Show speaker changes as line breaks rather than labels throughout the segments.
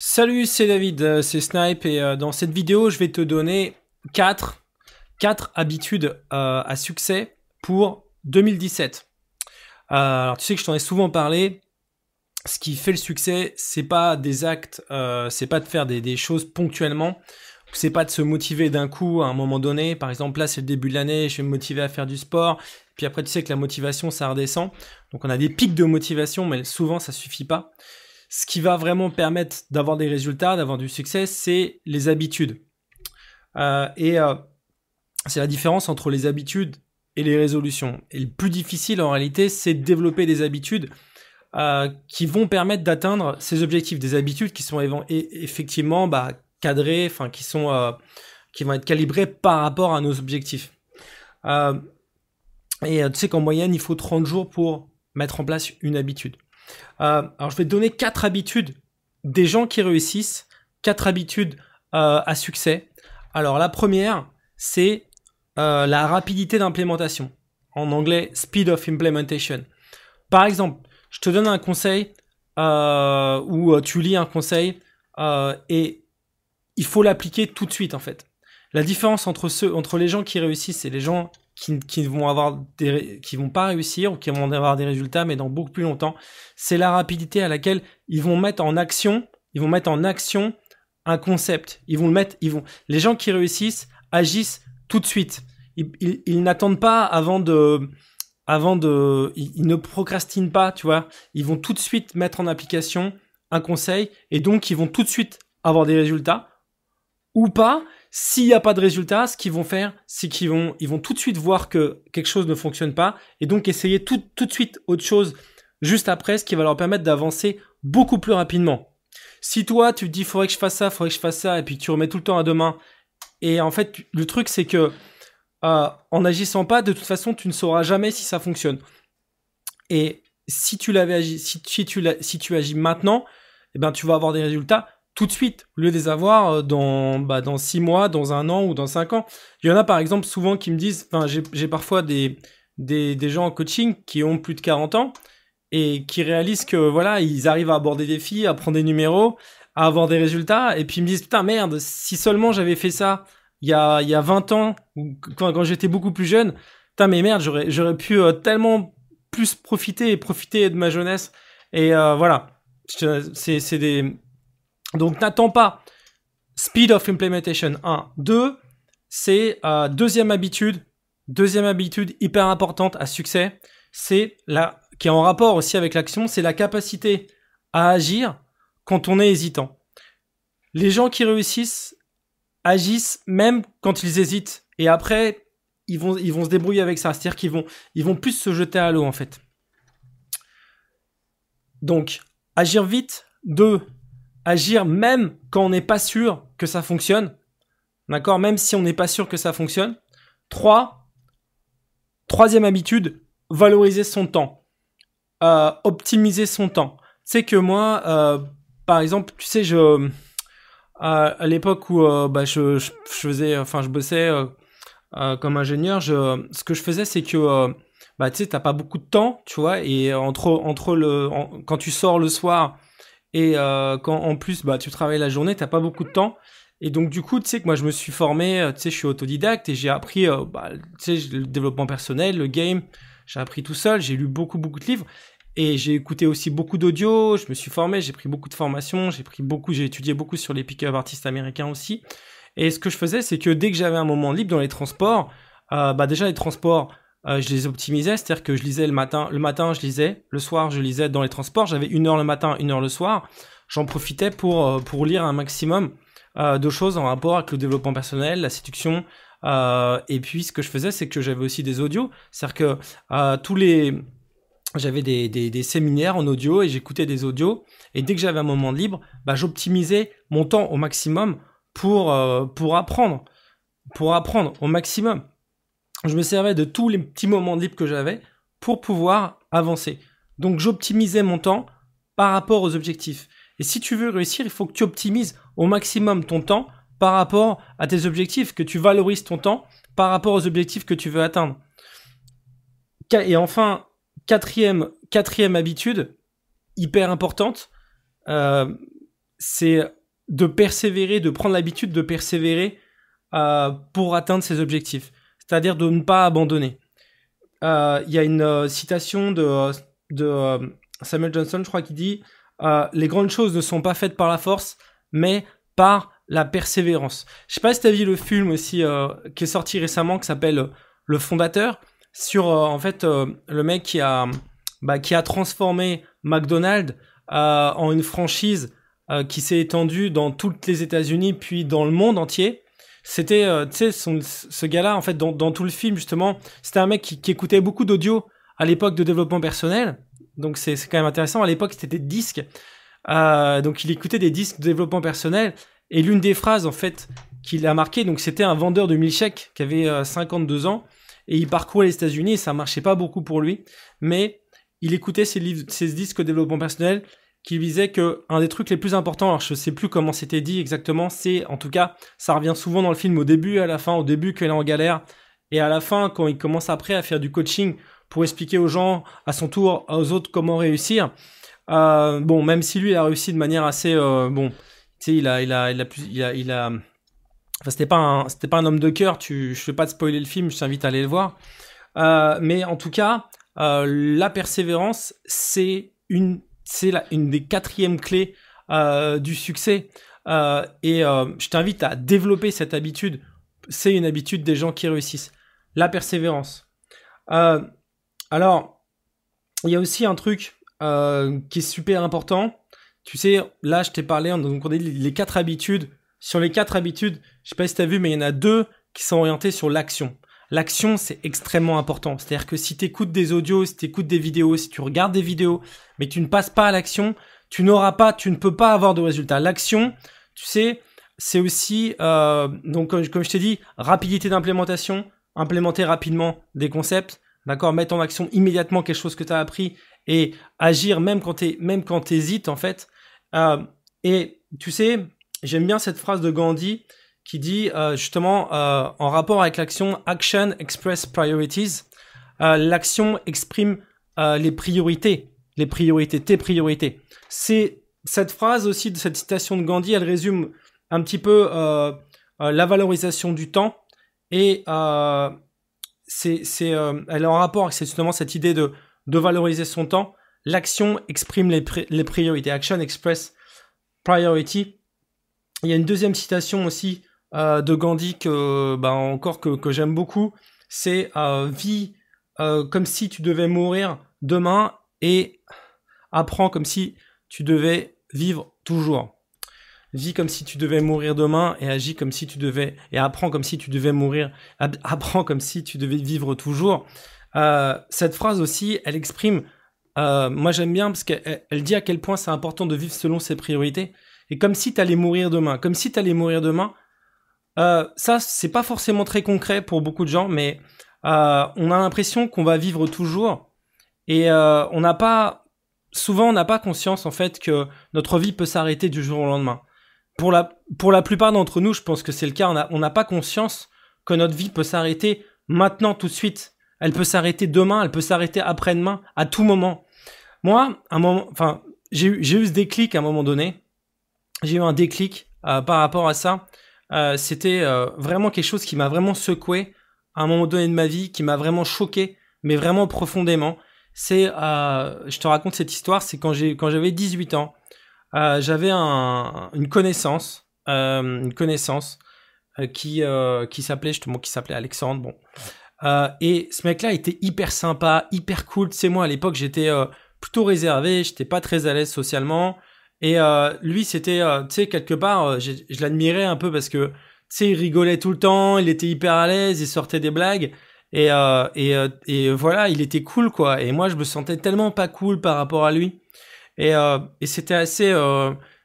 Salut, c'est David, c'est Snipe et dans cette vidéo, je vais te donner 4 habitudes à succès pour 2017. Alors tu sais que je t'en ai souvent parlé, ce qui fait le succès, c'est pas des actes, c'est pas de faire des choses ponctuellement, c'est pas de se motiver d'un coup à un moment donné. Par exemple là c'est le début de l'année, je vais me motiver à faire du sport, puis après tu sais que la motivation ça redescend, donc on a des pics de motivation mais souvent ça suffit pas. Ce qui va vraiment permettre d'avoir des résultats, d'avoir du succès, c'est les habitudes. Et c'est la différence entre les habitudes et les résolutions. Et le plus difficile en réalité, c'est de développer des habitudes qui vont permettre d'atteindre ces objectifs. Des habitudes qui sont effectivement cadrées, enfin qui vont être calibrées par rapport à nos objectifs. Et tu sais qu'en moyenne, il faut 30 jours pour mettre en place une habitude. Alors je vais te donner 4 habitudes des gens qui réussissent, 4 habitudes à succès. Alors la première, c'est la rapidité d'implémentation. En anglais, speed of implementation. Par exemple, je te donne un conseil ou tu lis un conseil et il faut l'appliquer tout de suite en fait. La différence entre les gens qui réussissent et les gens qui vont pas réussir ou qui vont avoir des résultats mais dans beaucoup plus longtemps, c'est la rapidité à laquelle ils vont mettre en action un concept. Les gens qui réussissent agissent tout de suite. Ils n'attendent pas ils ne procrastinent pas, tu vois. Ils vont tout de suite mettre en application un conseil et donc ils vont tout de suite avoir des résultats ou pas. S'il n'y a pas de résultat, ce qu'ils vont faire, c'est qu'ils vont tout de suite voir que quelque chose ne fonctionne pas et donc essayer tout de suite autre chose juste après, ce qui va leur permettre d'avancer beaucoup plus rapidement. Si toi, tu te dis, faudrait que je fasse ça, et puis tu remets tout le temps à demain, et en fait, le truc, c'est que en n'agissant pas, de toute façon, tu ne sauras jamais si ça fonctionne. Et si tu si tu agis maintenant, eh ben, tu vas avoir des résultats tout de suite, au lieu de les avoir dans 6 mois, dans 1 an ou dans 5 ans. Il y en a par exemple souvent qui me disent, enfin j'ai parfois des gens en coaching qui ont plus de 40 ans et qui réalisent que voilà, ils arrivent à aborder des filles, à prendre des numéros, à avoir des résultats, et puis ils me disent putain merde, si seulement j'avais fait ça il y a 20 ans, ou quand j'étais beaucoup plus jeune, putain mais merde, j'aurais pu tellement plus profiter de ma jeunesse. Et voilà, c'est des... Donc n'attends pas. Speed of implementation, 1. 2, c'est deuxième habitude hyper importante à succès, qui est en rapport aussi avec l'action, c'est la capacité à agir quand on est hésitant. Les gens qui réussissent agissent même quand ils hésitent. Et après, ils vont se débrouiller avec ça. C'est-à-dire qu'ils vont plus se jeter à l'eau en fait. Donc, agir vite. 2, agir même quand on n'est pas sûr que ça fonctionne. D'accord? Même si on n'est pas sûr que ça fonctionne. 3, troisième habitude, valoriser son temps. Optimiser son temps. C'est que moi, par exemple, tu sais, à l'époque où je faisais, enfin, je bossais comme ingénieur, ce que je faisais, c'est que tu sais, t'as pas beaucoup de temps, tu vois, et quand tu sors le soir et quand en plus tu travailles la journée, t'as pas beaucoup de temps. Et donc du coup, tu sais que moi je me suis formé, tu sais, je suis autodidacte et j'ai appris, tu sais, le développement personnel, le game, j'ai appris tout seul, j'ai lu beaucoup de livres et j'ai écouté aussi beaucoup d'audio, je me suis formé, j'ai pris beaucoup de formations, j'ai étudié beaucoup sur les pick-up artistes américains aussi. Et ce que je faisais, c'est que dès que j'avais un moment libre dans les transports, déjà les transports, je les optimisais, c'est-à-dire que je lisais le matin je lisais, le soir je lisais dans les transports, j'avais 1 heure le matin, 1 heure le soir, j'en profitais pour lire un maximum de choses en rapport avec le développement personnel, la séduction, et puis ce que je faisais, c'est que j'avais aussi des audios, c'est-à-dire que j'avais des séminaires en audio et j'écoutais des audios, et dès que j'avais un moment de libre, j'optimisais mon temps au maximum pour apprendre au maximum. Je me servais de tous les petits moments de libre que j'avais pour pouvoir avancer. Donc j'optimisais mon temps par rapport aux objectifs. Et si tu veux réussir, il faut que tu optimises au maximum ton temps par rapport à tes objectifs, que tu valorises ton temps par rapport aux objectifs que tu veux atteindre. Et enfin, quatrième habitude, hyper importante, de persévérer, de prendre l'habitude de persévérer pour atteindre ses objectifs. C'est-à-dire de ne pas abandonner. Il y a une citation de Samuel Johnson, je crois, qui dit les grandes choses ne sont pas faites par la force, mais par la persévérance. Je sais pas si tu as vu le film aussi qui est sorti récemment, qui s'appelle Le Fondateur, sur en fait le mec qui a transformé McDonald's en une franchise qui s'est étendue dans toutes les États-Unis puis dans le monde entier. C'était, tu sais, ce gars-là, en fait, dans tout le film, justement, c'était un mec qui écoutait beaucoup d'audio à l'époque de développement personnel. Donc, c'est quand même intéressant. À l'époque, c'était des disques. Donc, il écoutait des disques de développement personnel. Et l'une des phrases, en fait, qu'il a marqué, donc, c'était un vendeur de milkshake qui avait 52 ans. Et il parcourait les États-Unis et ça marchait pas beaucoup pour lui. Mais il écoutait ces disques de développement personnel qui disait que un des trucs les plus importants, alors je sais plus comment c'était dit exactement, c'est, en tout cas, ça revient souvent dans le film au début et à la fin, au début qu'elle est en galère, et à la fin, quand il commence après à faire du coaching pour expliquer aux gens, à son tour, aux autres comment réussir. Bon, même si lui, il a réussi de manière assez, bon, tu sais, enfin, c'était pas un homme de cœur, je vais pas te spoiler le film, je t'invite à aller le voir. Mais en tout cas, la persévérance, c'est une des quatrièmes clés du succès. Et je t'invite à développer cette habitude. C'est une habitude des gens qui réussissent. La persévérance. Alors, il y a aussi un truc qui est super important. Tu sais, là, je t'ai parlé, donc on a dit les 4 habitudes. Sur les 4 habitudes, je sais pas si tu as vu, mais il y en a 2 qui sont orientées sur l'action. L'action, c'est extrêmement important. C'est-à-dire que si tu écoutes des audios, si tu écoutes des vidéos, si tu regardes des vidéos, mais tu ne passes pas à l'action, tu ne peux pas avoir de résultat. L'action, tu sais, c'est aussi, donc comme je t'ai dit, rapidité d'implémentation, implémenter rapidement des concepts, d'accord, mettre en action immédiatement quelque chose que tu as appris et agir même quand t'hésites en fait. Et tu sais, j'aime bien cette phrase de Gandhi qui dit justement en rapport avec l'action, action express priorities. L'action exprime les priorités, tes priorités. C'est cette phrase aussi de cette citation de Gandhi, elle résume un petit peu la valorisation du temps et elle est en rapport avec justement cette idée de valoriser son temps. L'action exprime les priorités. Action express priority. Il y a une deuxième citation aussi de Gandhi que j'aime beaucoup. C'est vis comme si tu devais mourir demain et apprends comme si tu devais vivre toujours. Vis comme si tu devais mourir demain et agis comme si tu devais et apprends comme si tu devais mourir. Apprends comme si tu devais vivre toujours. Cette phrase aussi, elle exprime. Moi j'aime bien parce qu'elle dit à quel point c'est important de vivre selon ses priorités. Et comme si t'allais mourir demain. Comme si t'allais mourir demain. Ça, c'est pas forcément très concret pour beaucoup de gens, mais on a l'impression qu'on va vivre toujours. Et souvent, on n'a pas conscience, en fait, que notre vie peut s'arrêter du jour au lendemain. Pour la plupart d'entre nous, je pense que c'est le cas. On n'a pas conscience que notre vie peut s'arrêter maintenant, tout de suite. Elle peut s'arrêter demain, elle peut s'arrêter après-demain, à tout moment. Moi, j'ai eu ce déclic à un moment donné. J'ai eu un déclic par rapport à ça. C'était vraiment quelque chose qui m'a vraiment secoué à un moment donné de ma vie, qui m'a vraiment choqué, mais vraiment profondément. Je te raconte cette histoire, c'est quand j'avais 18 ans, j'avais une connaissance qui s'appelait Alexandre. Bon, et ce mec-là était hyper sympa, hyper cool. Tu sais, moi à l'époque j'étais plutôt réservé, j'étais pas très à l'aise socialement. Et lui, c'était, tu sais, quelque part, je l'admirais un peu parce que, tu sais, il rigolait tout le temps, il était hyper à l'aise, il sortait des blagues, et voilà, il était cool, quoi. Et moi, je me sentais tellement pas cool par rapport à lui. Et c'était assez...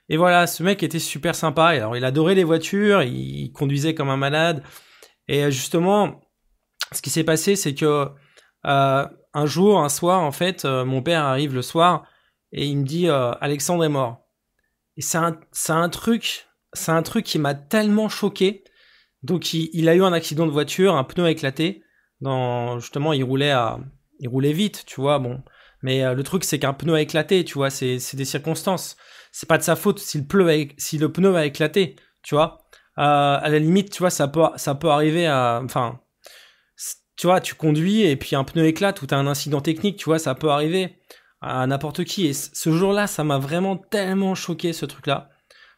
et voilà, ce mec était super sympa. Et alors, il adorait les voitures, il conduisait comme un malade. Et justement, ce qui s'est passé, c'est que un soir, en fait, mon père arrive le soir et il me dit Alexandre est mort. Et c'est un truc qui m'a tellement choqué. Donc il a eu un accident de voiture, un pneu a éclaté. Justement, il roulait vite, tu vois. Bon, mais le truc c'est qu'un pneu a éclaté, tu vois. C'est des circonstances. c'est pas de sa faute si si le pneu a éclaté, tu vois. À la limite, tu vois, ça peut arriver à, enfin, tu vois, tu conduis et puis un pneu éclate ou t'as un incident technique, tu vois, ça peut arriver à n'importe qui. Et ce jour-là, ça m'a vraiment tellement choqué, ce truc-là.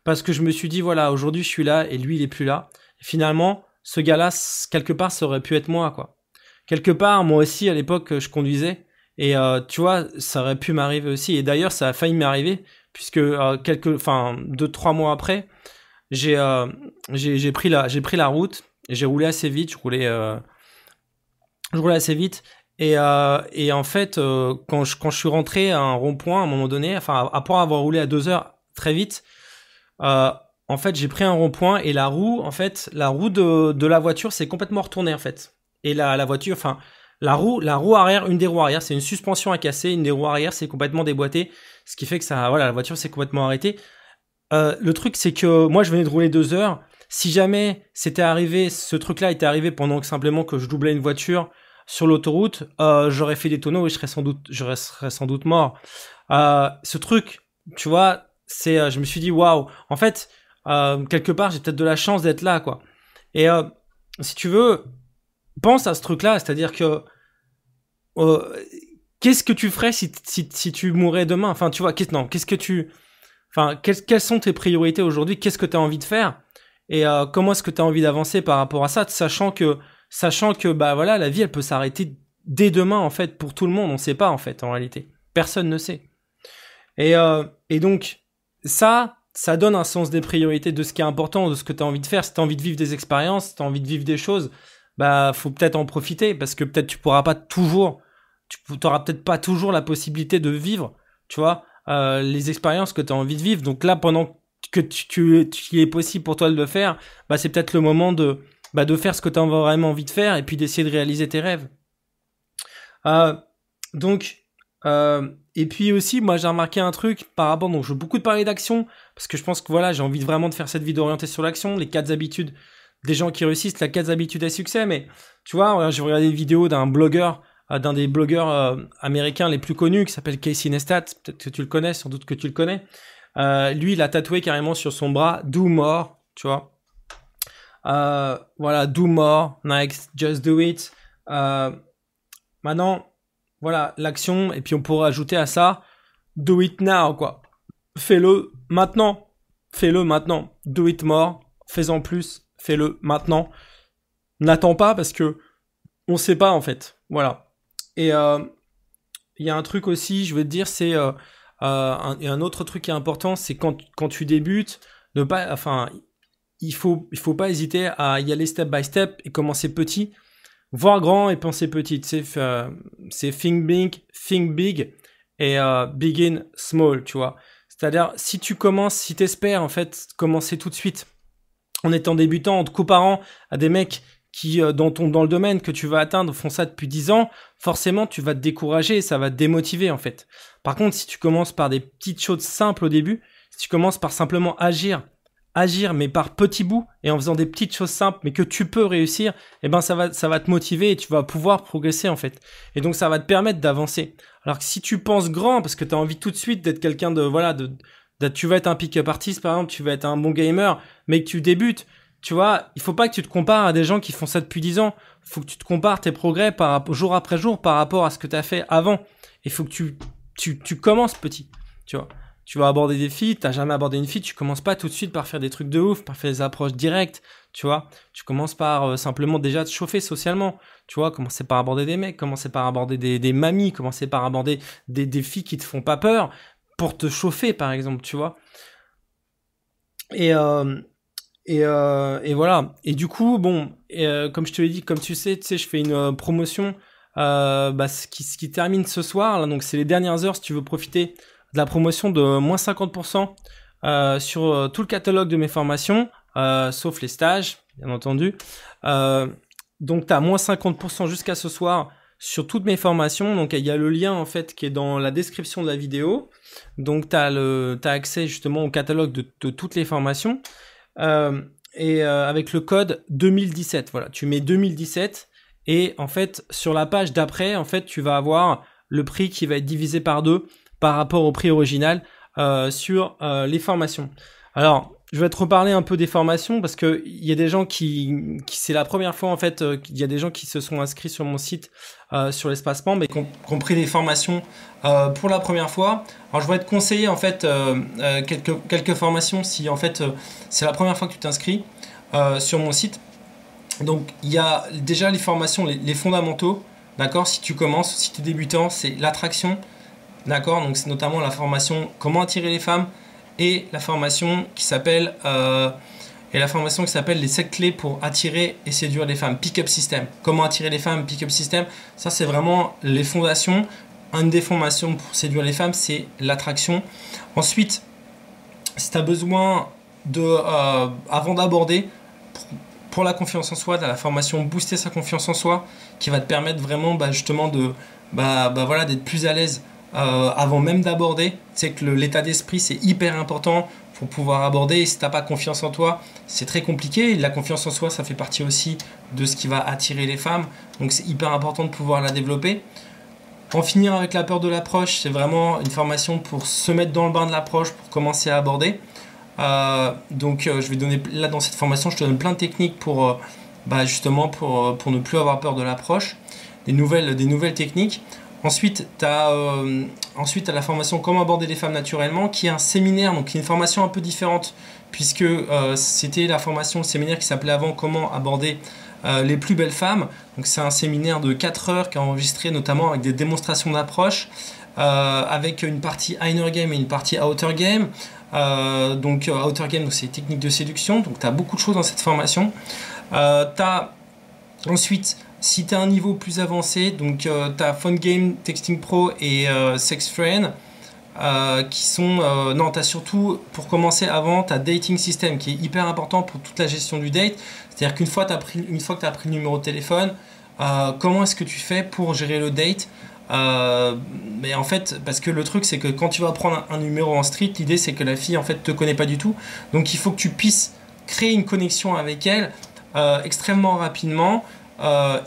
Parce que je me suis dit, voilà, aujourd'hui, je suis là et lui, il est plus là. Et finalement, ce gars-là, quelque part, ça aurait pu être moi, quoi. Quelque part, moi aussi, à l'époque, je conduisais. Et tu vois, ça aurait pu m'arriver aussi. Et d'ailleurs, ça a failli m'arriver, puisque 2-3 mois après, j'ai pris la route et j'ai roulé assez vite. Je roulais assez vite. Et en fait, quand je suis rentré à un rond-point, à un moment donné, enfin, après avoir roulé à 2 heures très vite, en fait, j'ai pris un rond-point et la roue de la voiture s'est complètement retournée, en fait. Et la voiture, enfin, la roue arrière, une des roues arrière, c'est une suspension à casser, une des roues arrière, c'est complètement déboîté, ce qui fait que la voiture s'est complètement arrêtée. Le truc, c'est que moi, je venais de rouler 2 heures. Si jamais ce truc-là était arrivé pendant que simplement que je doublais une voiture sur l'autoroute, j'aurais fait des tonneaux et je serais sans doute mort. Ce truc, tu vois, je me suis dit, waouh, en fait, quelque part, j'ai peut-être de la chance d'être là, quoi. Et si tu veux, pense à ce truc-là, c'est-à-dire que qu'est-ce que tu ferais si tu mourais demain? Enfin, tu vois, quelles sont tes priorités aujourd'hui? Qu'est-ce que tu as envie de faire? Et comment est-ce que tu as envie d'avancer par rapport à ça, sachant que bah voilà, la vie, elle peut s'arrêter dès demain, en fait, pour tout le monde. On sait pas, en fait, en réalité. Personne ne sait. Et donc, ça donne un sens des priorités, de ce qui est important, de ce que tu as envie de faire. Si tu as envie de vivre des expériences, si tu as envie de vivre des choses, bah, faut peut-être en profiter, parce que peut-être tu pourras pas toujours, t'auras peut-être pas toujours la possibilité de vivre, tu vois, les expériences que tu as envie de vivre. Donc là, pendant que il est possible pour toi de le faire, bah, c'est peut-être le moment de faire ce que tu as vraiment envie de faire et puis d'essayer de réaliser tes rêves. Et puis aussi, moi, j'ai remarqué un truc par rapport, donc je veux beaucoup te parler d'action, parce que je pense que voilà, j'ai envie vraiment de faire cette vidéo orientée sur l'action, les 4 habitudes des gens qui réussissent, les 4 habitudes à succès. Mais tu vois, j'ai regardé une vidéo d'un des blogueurs américains les plus connus, qui s'appelle Casey Neistat. Peut-être que tu le connais, sans doute que tu le connais. Lui, il a tatoué carrément sur son bras Do More, tu vois. Voilà, Do More, next, just do it. Maintenant, voilà, l'action, et puis on pourrait ajouter à ça Do it now, quoi. Fais-le maintenant. Fais-le maintenant. Do it more. Fais-en plus. Fais-le maintenant. N'attends pas, parce que on sait pas, en fait. Voilà. Et il y a un truc aussi, je veux te dire, c'est un autre truc qui est important, c'est quand tu débutes, il faut pas hésiter à y aller step by step et commencer petit, voir grand et penser petit. C'est think big et begin small, tu vois. C'est-à-dire, si t'espères en fait commencer tout de suite en étant débutant, en te comparant à des mecs qui, dans le domaine que tu vas atteindre, font ça depuis 10 ans, forcément, tu vas te décourager et ça va te démotiver, en fait. Par contre, si tu commences par des petites choses simples au début, si tu commences par simplement agir, mais par petits bouts, et en faisant des petites choses simples, mais que tu peux réussir, eh ben, ça va te motiver et tu vas pouvoir progresser, en fait. Et donc, ça va te permettre d'avancer. Alors que si tu penses grand, parce que tu as envie tout de suite d'être quelqu'un tu vas être un pick-up artist, par exemple, tu vas être un bon gamer, mais que tu débutes, tu vois, il faut pas que tu te compares à des gens qui font ça depuis 10 ans. Il faut que tu te compares tes progrès jour après jour par rapport à ce que tu as fait avant. Il faut que tu commences petit, tu vois. Tu vas aborder des filles, t'as jamais abordé une fille, tu commences pas tout de suite par faire des trucs de ouf, par faire des approches directes, tu vois. Tu commences par simplement déjà te chauffer socialement, tu vois, commencer par aborder des mecs, commencer par aborder des mamies, commencer par aborder des filles qui te font pas peur pour te chauffer, par exemple, tu vois. Et voilà. Et du coup, bon, comme je te l'ai dit, comme tu sais, je fais une promotion ce qui termine ce soir. Là, donc, c'est les dernières heures si tu veux profiter de la promotion de moins 50% sur tout le catalogue de mes formations, sauf les stages, bien entendu. Donc, tu as moins 50% jusqu'à ce soir sur toutes mes formations. Donc, il y a le lien, en fait, qui est dans la description de la vidéo. Donc, tu as accès, justement, au catalogue de toutes les formations. Avec le code 2017, voilà, tu mets 2017 et en fait sur la page d'après, en fait tu vas avoir le prix qui va être divisé par 2 par rapport au prix original. sur les formations. Alors, je vais te reparler un peu des formations parce que il y a des gens qui c'est la première fois en fait, il y a des gens qui se sont inscrits sur mon site sur l'espace membre et qui ont pris des formations pour la première fois. Alors, je vais te conseiller en fait quelques formations si en fait c'est la première fois que tu t'inscris sur mon site. Donc, il y a déjà les formations, les fondamentaux, d'accord? Si tu commences, si tu es débutant, c'est l'attraction, d'accord? Donc, c'est notamment la formation comment attirer les femmes et la formation qui s'appelle les 7 clés pour attirer et séduire les femmes, Pick-up System. Comment attirer les femmes, Pick-up System, ça c'est vraiment les fondations. Une des formations pour séduire les femmes, c'est l'attraction. Ensuite, si tu as besoin de avant d'aborder pour la confiance en soi, tu as la formation booster sa confiance en soi qui va te permettre vraiment justement de voilà, d'être plus à l'aise avant même d'aborder. Tu sais que l'état d'esprit c'est hyper important pour pouvoir aborder, et si tu n'as pas confiance en toi c'est très compliqué. Et la confiance en soi ça fait partie aussi de ce qui va attirer les femmes, donc c'est hyper important de pouvoir la développer. En finir avec la peur de l'approche, c'est vraiment une formation pour se mettre dans le bain de l'approche, pour commencer à aborder. Je vais donner là dans cette formation, je te donne plein de techniques pour justement pour ne plus avoir peur de l'approche, des nouvelles techniques. Ensuite, tu as la formation comment aborder les femmes naturellement, qui est un séminaire, donc qui est une formation un peu différente, puisque c'était la formation, le séminaire qui s'appelait avant comment aborder les plus belles femmes. Donc c'est un séminaire de 4 heures qui est enregistré notamment avec des démonstrations d'approche, avec une partie inner game et une partie outer game. Outer game, c'est techniques de séduction, donc tu as beaucoup de choses dans cette formation. Ensuite, si tu as un niveau plus avancé, donc tu as Phone Game, Texting Pro et Sex Friend, qui sont... tu as surtout, pour commencer avant, tu as Dating System, qui est hyper important pour toute la gestion du date. C'est-à-dire qu'une fois que tu as pris le numéro de téléphone, comment est-ce que tu fais pour gérer le date? Mais en fait, parce que le truc c'est que quand tu vas prendre un numéro en street, l'idée c'est que la fille en fait te connaît pas du tout, donc il faut que tu puisses créer une connexion avec elle extrêmement rapidement.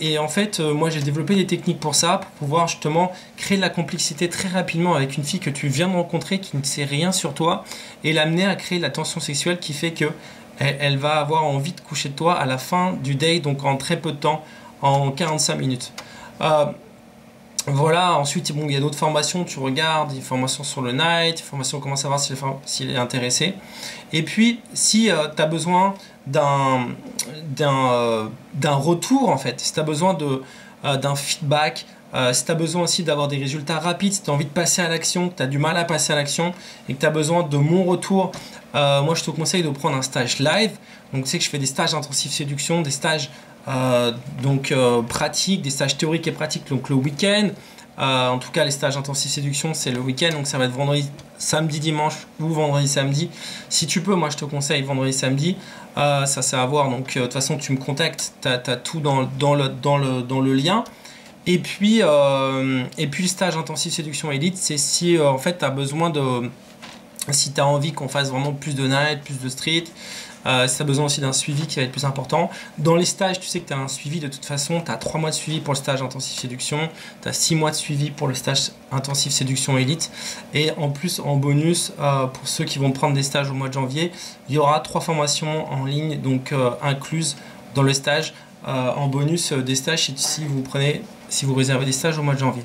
Et en fait, moi j'ai développé des techniques pour ça, pour pouvoir justement créer de la complexité très rapidement avec une fille que tu viens de rencontrer, qui ne sait rien sur toi, et l'amener à créer de la tension sexuelle qui fait que elle va avoir envie de coucher de toi à la fin du date, donc en très peu de temps, en 45 minutes. Voilà, ensuite il y a d'autres formations, tu regardes, des formations sur le night, des formations comment savoir s'il est intéressé. Et puis, si tu as besoin d'un retour, en fait, si tu as besoin d'un feedback, si tu as besoin aussi d'avoir des résultats rapides, si tu as envie de passer à l'action, que tu as du mal à passer à l'action et que tu as besoin de mon retour, moi je te conseille de prendre un stage live. Donc tu sais que je fais des stages intensifs séduction, des stages pratiques, des stages théoriques et pratiques, donc le week-end. En tout cas, les stages intensifs séduction, c'est le week-end, donc ça va être vendredi, samedi, dimanche ou vendredi, samedi. Si tu peux, moi je te conseille vendredi, samedi. Ça c'est à voir. Donc de toute façon, tu me contactes, t'as tout dans le lien. Et puis le stage intensif séduction élite, c'est si en fait tu as besoin si tu as envie qu'on fasse vraiment plus de night, plus de street. Si tu as besoin aussi d'un suivi qui va être plus important. Dans les stages, tu sais que tu as un suivi de toute façon. Tu as 3 mois de suivi pour le stage intensif séduction. Tu as 6 mois de suivi pour le stage intensif séduction élite. Et en plus, en bonus, pour ceux qui vont prendre des stages au mois de janvier, il y aura 3 formations en ligne, donc incluses dans le stage. En bonus des stages si vous réservez des stages au mois de janvier.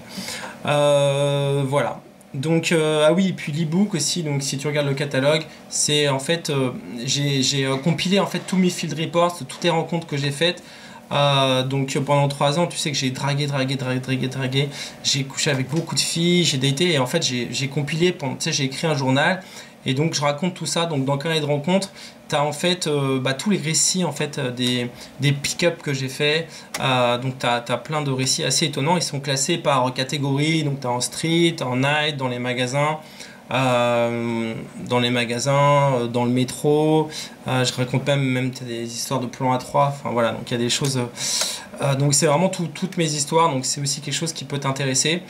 Voilà. Donc oui, et puis l'ebook aussi, donc si tu regardes le catalogue, c'est en fait j'ai compilé en fait tous mes field reports, toutes les rencontres que j'ai faites. Donc pendant 3 ans, tu sais que j'ai dragué, j'ai couché avec beaucoup de filles, j'ai daté, et en fait j'ai compilé, tu sais, j'ai écrit un journal, et donc je raconte tout ça. Donc dans le carnet de rencontre, tu as en fait tous les récits en fait des pick-up que j'ai fait. Donc tu as plein de récits assez étonnants, ils sont classés par catégorie, donc tu as en street, en night, dans les magasins, dans le métro. Je raconte même des histoires de plan A3, enfin voilà, donc il y a des choses. Donc c'est vraiment toutes mes histoires, donc c'est aussi quelque chose qui peut t'intéresser.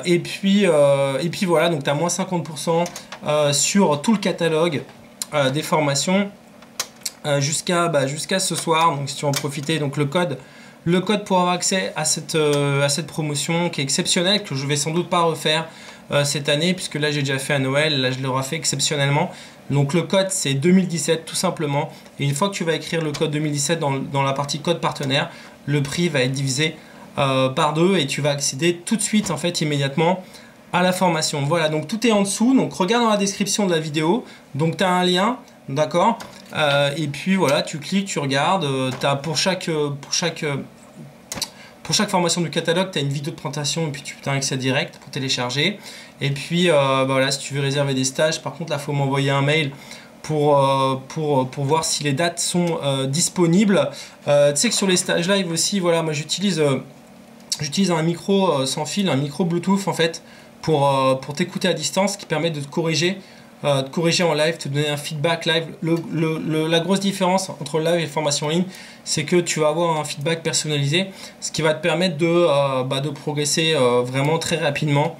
Et puis voilà, donc tu as moins 50% sur tout le catalogue des formations jusqu'à ce soir. Donc si tu veux en profiter, donc le code le code pour avoir accès à cette promotion qui est exceptionnelle, que je vais sans doute pas refaire cette année, puisque là j'ai déjà fait à Noël, là je l'aurai fait exceptionnellement. Donc le code c'est 2017 tout simplement, et une fois que tu vas écrire le code 2017 dans la partie code partenaire, le prix va être divisé par 2 et tu vas accéder tout de suite en fait immédiatement à la formation. Voilà, donc tout est en dessous, donc regarde dans la description de la vidéo, donc tu as un lien, d'accord, et puis voilà, tu cliques, tu regardes, t'as pour chaque formation du catalogue, tu as une vidéo de présentation et puis tu as un accès direct pour télécharger. Et puis voilà, si tu veux réserver des stages, par contre là, il faut m'envoyer un mail pour voir si les dates sont disponibles. Tu sais que sur les stages live aussi, voilà, moi j'utilise un micro sans fil, un micro Bluetooth en fait, pour t'écouter à distance, qui permet de te corriger en live, te donner un feedback live. La grosse différence entre le live et les formations en ligne, c'est que tu vas avoir un feedback personnalisé, ce qui va te permettre de progresser vraiment très rapidement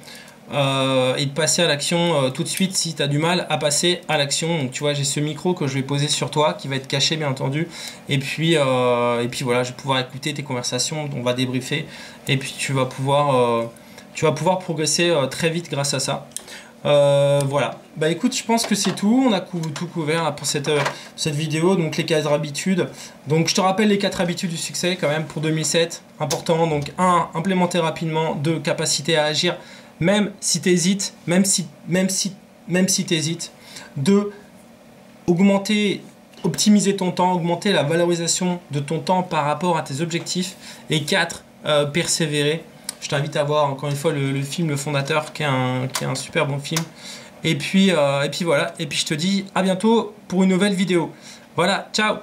et de passer à l'action tout de suite si tu as du mal à passer à l'action. Donc tu vois, j'ai ce micro que je vais poser sur toi, qui va être caché bien entendu, et puis voilà, je vais pouvoir écouter tes conversations, on va débriefer, et puis tu vas pouvoir progresser très vite grâce à ça. Voilà, bah écoute, je pense que c'est tout, on a tout couvert là, pour cette vidéo, donc les 4 habitudes. Donc je te rappelle les 4 habitudes du succès quand même pour 2007, important. Donc 1, implémenter rapidement. 2, capacité à agir même si tu hésites, même si tu hésites. 2, optimiser ton temps, augmenter la valorisation de ton temps par rapport à tes objectifs. Et 4, persévérer. Je t'invite à voir encore une fois le film Le Fondateur, qui est un super bon film. Et puis voilà, et puis je te dis à bientôt pour une nouvelle vidéo. Voilà, ciao!